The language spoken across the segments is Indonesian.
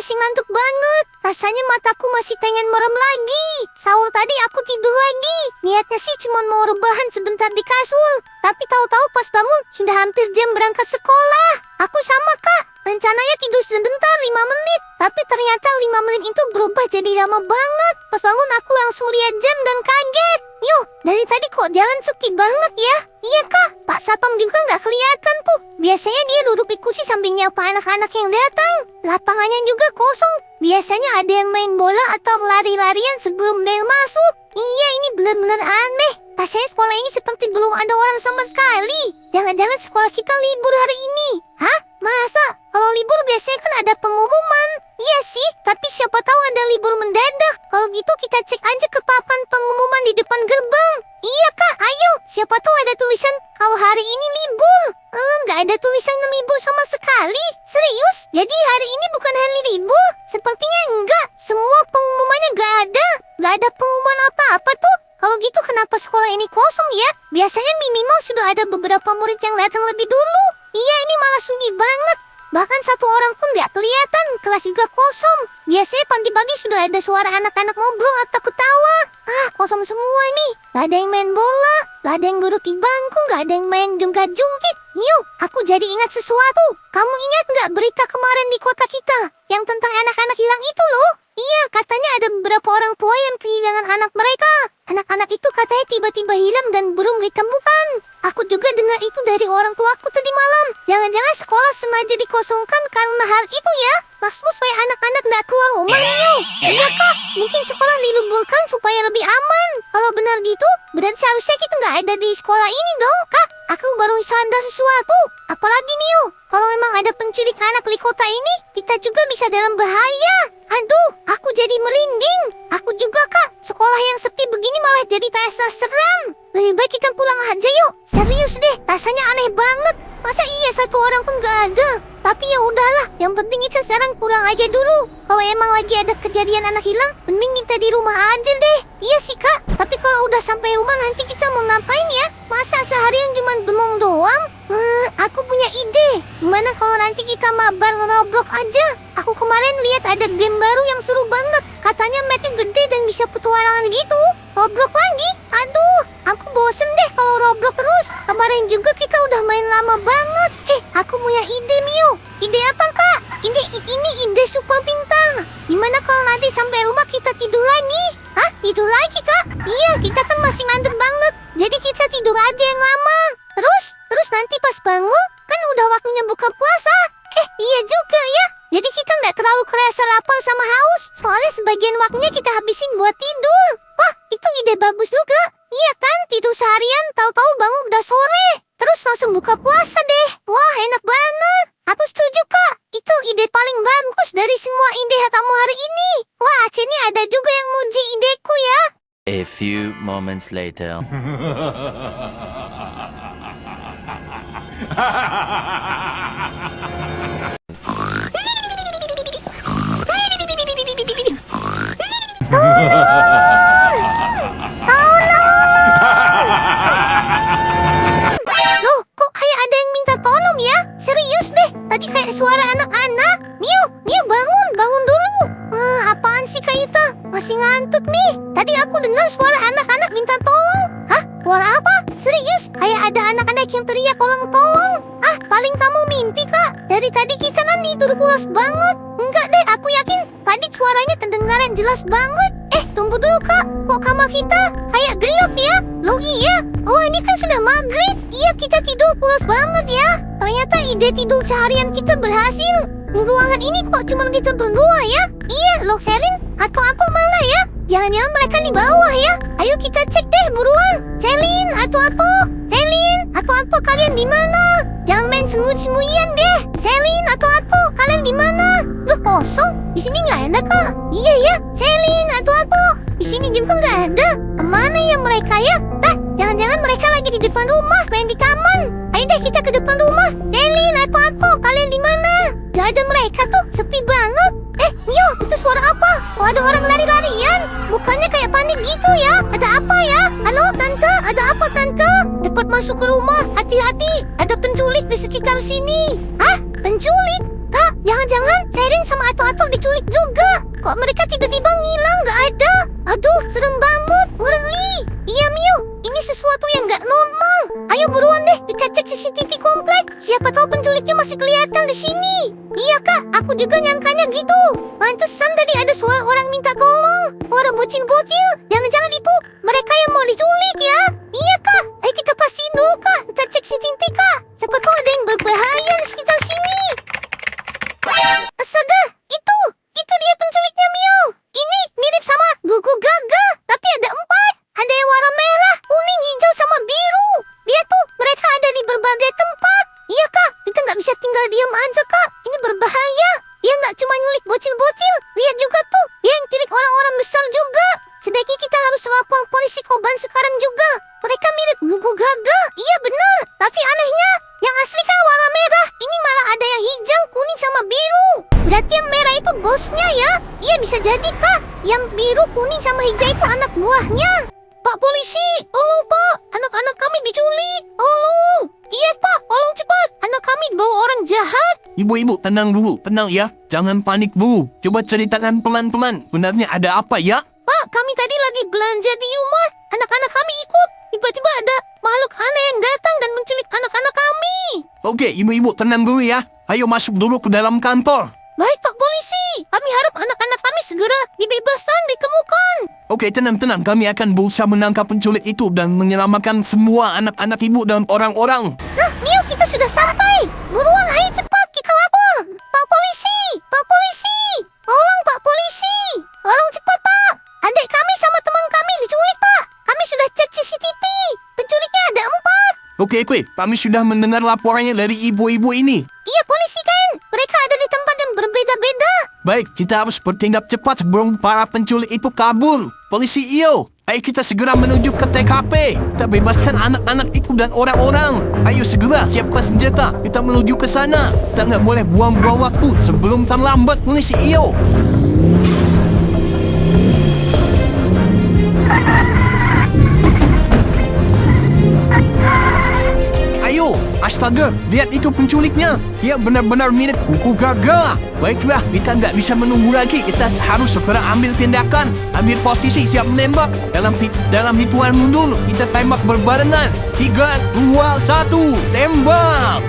masih ngantuk banget. Rasanya mataku masih pengen merem lagi. Sahur tadi aku tidur lagi. Niatnya sih cuma mau rebahan sebentar di kasur. Tapi tahu-tahu pas bangun sudah hampir jam berangkat sekolah. Aku sama Kak. Rencananya tidur sebentar 5 menit. Tapi ternyata 5 menit itu berubah jadi lama banget. Pas bangun aku langsung lihat jam dan kaget. Yo, dari tadi kok jalan sepi banget ya? Iya Kak, Pak Satpam juga nggak kelihatan tuh. Biasanya dia duduk di kursi sambil nyapa anak-anak yang datang. Lapangannya juga kosong. Biasanya ada yang main bola atau lari-larian sebelum bel masuk. Iya, ini benar-benar aneh. Rasanya sekolah ini seperti belum ada orang sama sekali. Jangan-jangan sekolah kita libur hari ini. Hah? Masa? Kalau libur biasanya kan ada pengumuman. Iya sih, tapi siapa tahu ada libur mendadak. Kalau gitu kita cek aja ke papan pengumuman di depan gerbang. Iya Kak, ayo. Siapa tahu ada tulisan kalau hari ini libur. Nggak ada tulisan libur sama sekali. Serius? Jadi hari ini bukan hari libur? Sepertinya enggak. Semua pengumumannya nggak ada. Nggak ada pengumuman apa-apa tuh. Kalau gitu kenapa sekolah ini kosong ya? Biasanya minimal sudah ada beberapa murid yang datang lebih dulu. Iya, ini malah sunyi banget. Bahkan satu orang pun gak kelihatan. Kelas juga kosong. Biasanya pagi-pagi sudah ada suara anak-anak ngobrol atau ketawa. Kosong semua nih. Gak ada yang main bola. Gak ada yang duduk di bangku. Gak ada yang main jungkat-jungkit. Yuk, aku jadi ingat sesuatu. Kamu ingat gak berita kemarin di kota kita? Yang tentang anak-anak hilang itu loh. Iya, katanya ada beberapa orang tua yang kehilangan anak mereka. Anak-anak itu katanya tiba-tiba hilang dan belum ditemukan. Aku juga dengar itu dari orang tuaku tadi malam. Jangan-jangan sekolah sengaja dikosongkan karena hal itu ya? Maksud supaya anak-anak gak keluar rumah, Mio? Iya Kak, mungkin sekolah diliburkan supaya lebih aman. Kalau benar gitu, berarti seharusnya kita gak ada di sekolah ini dong, Kak. Aku baru sadar sesuatu. Apalagi Mio, kalau memang ada penculik anak di kota ini, kita juga bisa dalam bahaya. Aduh, aku jadi merinding. Aku juga Kak, sekolah yang sepi begini malah jadi terasa seram. Lebih baik kita pulang aja yuk. Serius deh, rasanya aneh banget. Masa iya satu orang pun gak ada? Tapi ya udahlah, yang penting kita sekarang pulang aja dulu. Kalau emang lagi ada kejadian anak hilang, mending kita di rumah aja deh. Iya sih Kak, tapi kalau udah sampai rumah nanti kita mau ngapain ya? Masa seharian cuma bengong doang? Aku punya ide. Gimana kalau nanti kita mabar Roblox aja? Aku kemarin lihat ada game baru yang seru banget. Katanya mapnya gede dan bisa petualangan gitu. Roblox lagi? Aduh, aku bosen deh kalau Roblox terus. Kemarin juga kita udah main lama banget. Aku punya ide Mio. Ide apa Kak? Ini ide super pintar. Gimana kalau nanti sampai rumah kita tidur lagi? Hah? Tidur lagi Kak? Iya, kita kan masih ngantuk banget. Jadi kita tidur aja yang lama. Terus nanti pas bangun, kan udah waktunya buka puasa. Iya juga ya. Jadi kita nggak terlalu kerasa lapar sama haus. Soalnya sebagian waktunya kita habisin buat tidur. Wah, itu ide bagus juga. Iya kan, tidur seharian, tahu-tahu bangun udah sore. Terus langsung buka puasa deh. Wah, enak banget. Aku setuju Kak. Itu ide paling bagus dari semua ide kamu hari ini. Wah, akhirnya ada juga yang muji ideku ya. A few moments later. Loh, kok kayak ada yang minta tolong ya? Serius deh, tadi kayak suara anak-anak. Mio, bangun dulu. Apaan sih Kak Ita? Masih ngantuk nih. Tadi aku dengar suara anak-anak minta tolong. Hah? Suara apa? Serius? Kayak ada anak-anak yang teriak tolong. Paling kamu mimpi Kak. Dari tadi kita kan tidur pulas banget. Enggak deh, aku yakin tadi suaranya kedengaran jelas banget. Tunggu dulu Kak. Kok kamar kita kayak gelap ya? Loh iya. Oh, ini kan sudah maghrib. Iya, kita tidur pulas banget ya. Ternyata ide tidur seharian kita berhasil. Di ruangan ini kok cuma kita berdua ya? Iya, loh Selin atau aku mana ya? Jangan-jangan mereka di bawah ya? Ayo kita cek deh buruan. Selin atau kalian di mana? Jangan main sembunyi-sembunyian deh. Selin atau kalian di mana? Loh kosong? Di sini nggak ada Kak. Iya ya, Selin atau di sini juga nggak ada. Kemana ya mereka ya? Jangan-jangan mereka lagi di depan rumah, main di taman. Ayo deh kita ke depan rumah. Selin atau kalian di mana? Gak ada mereka tuh, sepi banget. Mio, itu suara apa? Oh, ada orang lari-larian. Mukanya kayak panik gitu ya. Ada apa ya? Halo Tante, ada apa Tante? Cepat masuk ke rumah, hati-hati. Ada penculik di sekitar sini. Hah? Penculik? Kak, jangan-jangan Seren sama Ato-Ato diculik Aku juga nyangkanya gitu. Pantesan tadi ada suara orang minta tolong. Orang bocil-bocil. Jangan-jangan itu mereka yang mau diculik ya? Iya kak. Ayo kita pastiin dulu kak. Kita cek CCTV kak. Siapa tahu ada yang berbahaya di sekitar sini. Astaga, itu dia penculiknya Mio. Ini mirip sama Gugu Gaga, tapi ada 4. Ada yang warna merah, kuning, hijau, sama biru. Dia tuh mereka ada di berbagai tempat. Iya kak, kita nggak bisa tinggal diam aja kak. Ini berbahaya. Dia nggak cuma nyulik bocil-bocil. Lihat juga tuh, dia yang culik orang-orang besar juga. Sebaiknya kita harus lapor polisi Koban sekarang juga. Mereka mirip Gugu Gaga. Iya benar, tapi anehnya yang asli kan warna merah. Ini malah ada yang hijau, kuning, sama biru. Berarti yang merah itu bosnya ya? Iya bisa jadi kak. Yang biru, kuning, sama hijau itu anak buahnya. Pak polisi, tolong pak. Anak-anak kami diculik. Tolong. Iya pak, tolong cepat. Anak kami dibawa orang jahat. Ibu-ibu, tenang dulu, tenang ya. Jangan panik dulu. Coba ceritakan pelan-pelan. Benarnya ada apa ya? Pak, kami tadi lagi belanja di rumah. Anak-anak kami ikut. Tiba-tiba ada makhluk aneh yang datang dan menculik anak-anak kami. Oke, ibu-ibu tenang dulu ya. Ayo masuk dulu ke dalam kantor. Baik pak polisi. Kami harap anak-anak kami segera dibebaskan, ditemukan. Oke, tenang-tenang. Kami akan berusaha menangkap penculik itu dan menyelamatkan semua anak-anak ibu dan orang-orang. Nah, Mio, kita sudah sampai. Buruan, ayo cepat kita lapor. Pak polisi, Pak polisi. Tolong Pak polisi. Tolong cepat Pak. Adik kami sama teman kami diculik Pak. Kami sudah cek CCTV. Penculiknya ada 4. Oke, kami sudah mendengar laporannya dari ibu-ibu ini. Iya polisi kan. Mereka ada di tempat yang berbeda-beda. Baik, kita harus bertindak cepat sebelum para penculik itu kabur. Polisi Iyo, ayo kita segera menuju ke TKP. Kita bebaskan anak-anak itu dan orang-orang. Ayo segera siapkan senjata. Kita menuju ke sana. Kita nggak boleh buang-buang waktu sebelum terlambat, Polisi Iyo. Ayo, astaga, lihat itu penculiknya. Dia benar-benar mirip Gugu Gaga. Baiklah, kita nggak bisa menunggu lagi. Kita harus segera ambil tindakan. Ambil posisi, siap menembak. Dalam hitungan mundur, kita tembak berbarengan. 3, 2, 1, tembak!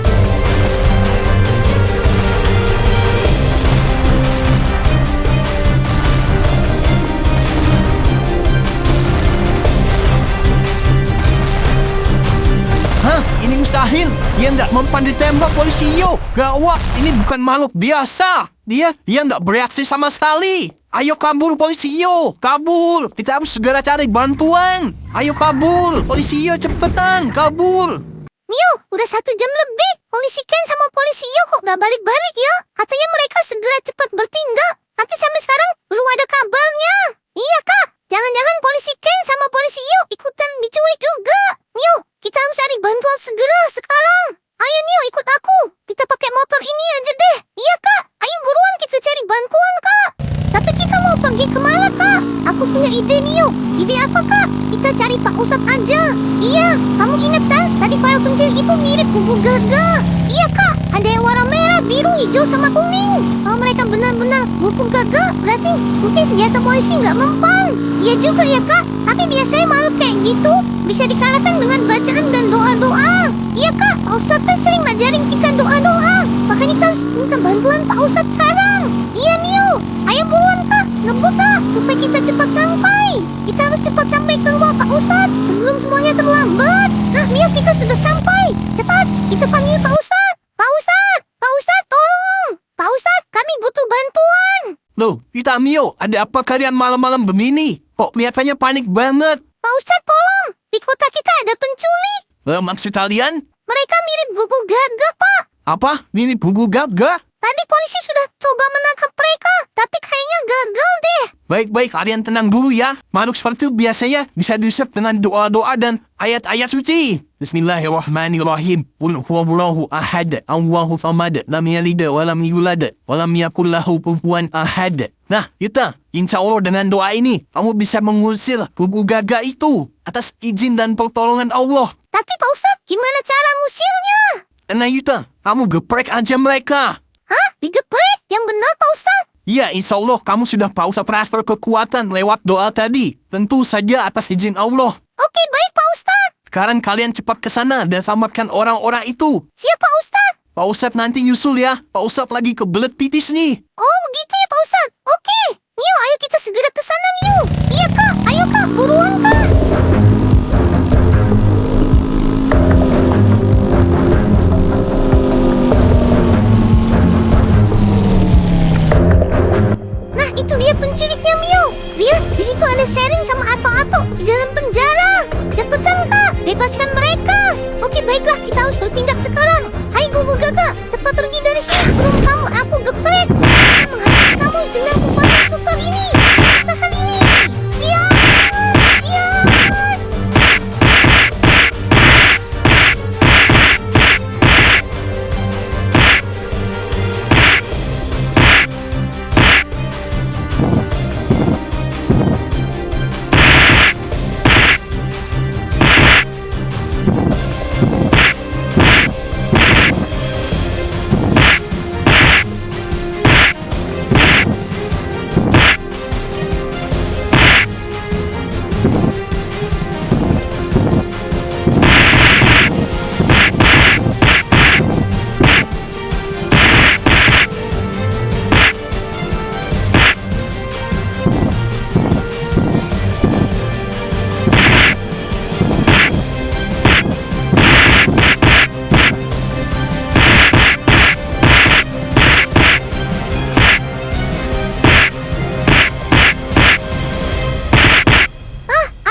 Hah? Ini mustahil. Dia nggak mempan ditembak, Polisi Iyo. Gawat, ini bukan makhluk biasa. Dia nggak bereaksi sama sekali. Ayo kabur, Polisi Iyo. Kabur. Kita harus segera cari bantuan. Ayo kabur. Polisi Iyo, cepetan. Kabur. Mio, udah 1 jam lebih. Polisi Ken sama polisi Yo kok gak balik-balik ya? Katanya mereka segera cepat bertindak. Tapi sampai sekarang belum ada kabarnya. Iya kak, jangan-jangan polisi Ken sama polisi Yo ikutan diculik juga. Mio, kita harus cari bantuan segera sekarang. Ayo Mio, ikut aku. Kita pakai motor ini aja deh. Iya kak, ayo buruan kita cari bantuan kak. Tapi kita mau pergi kemana kak? Aku punya ide Mio. Ide apa kak? Kita cari Pak Ustadz aja. Iya, kamu ingat kan? Tadi para penculik itu mirip Gugu Gaga. Iya kak, ada yang warna merah, biru, hijau, sama kuning. Kalau mereka benar-benar Gugu Gaga, berarti mungkin senjata polisi nggak mempan. Iya juga ya kak, tapi biasanya makhluk kayak gitu bisa dikalahkan dengan bacaan dan doa-doa. Iya kak, Pak Ustadz kan sering ngajarin kita doa-doa. Makanya kita harus minta bantuan Pak Ustadz sekarang. Iya Mio, ayo buruan kak, ngebut kak, supaya kita cepat sampai. Kita harus cepat sampai ke rumah Pak Ustadz sebelum semuanya terlambat. Nah Mio, kita sudah sampai. Cepat, kita panggil Pak Ustadz. Pak Ustadz, Pak Ustadz tolong. Pak Ustadz, kami butuh bantuan. Loh, kita Mio, ada apa kalian malam-malam begini? Kok kelihatannya panik banget? Pak Ustadz tolong, di kota kita ada penculik. Maksud kalian? Mereka mirip Gugu Gaga Pak. Apa? Ini Gugu Gaga? Tadi polisi sudah coba menangkap mereka, tapi kayaknya gagal deh. Baik-baik, kalian tenang dulu ya. Makhluk seperti itu biasanya bisa diusap dengan doa-doa dan ayat-ayat suci. Bismillahirrahmanirrahim. Qul huwallahu ahad, Allahu samad, lam yalid wa lam yulad wa lam yakul lahu kufuwan ahad. Nah, insya Allah dengan doa ini, kamu bisa mengusir Gugu Gaga itu atas izin dan pertolongan Allah. Tapi Pak Ustadz, gimana cara ngusirnya? Nah, kamu geprek aja mereka. Hah? Digeprek? Yang benar Pak Ustadz? Ya, insya Allah kamu sudah pausa transfer kekuatan lewat doa tadi. Tentu saja atas izin Allah. Oke, baik Pak Ustadz. Sekarang kalian cepat ke sana dan selamatkan orang-orang itu. Siap Pak Ustadz. Pak Ustadz nanti nyusul ya. Pak Ustadz lagi kebelet pipis nih. Oh, gitu ya Pak Ustadz. Oke. Mio, ayo kita segera ke sana, Mio. Iya, Kak. Ayo, Kak. Buruan, Kak. Nah, itu dia penculiknya, Mio. Lihat, di situ ada Sherin sama Ato-Ato di dalam penjara. Cepetan, Kak. Bebaskan mereka. Oke, baiklah. Kita harus bertindak sekarang. Hai, Gugu Gaga. Cepat pergi dari sini sebelum aku geprek. Menghadapi kamu dengan kekuatan super ini. Rasakan ini. Siap. Siap.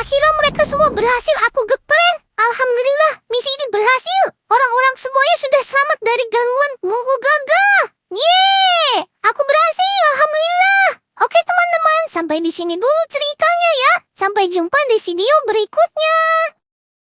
Akhirnya mereka semua berhasil aku geprek. Alhamdulillah, misi ini berhasil. Orang-orang semuanya sudah selamat dari gangguan Gugu Gaga. Yeay, aku berhasil. Alhamdulillah. Oke teman-teman, sampai di sini dulu ceritanya ya. Sampai jumpa di video berikutnya.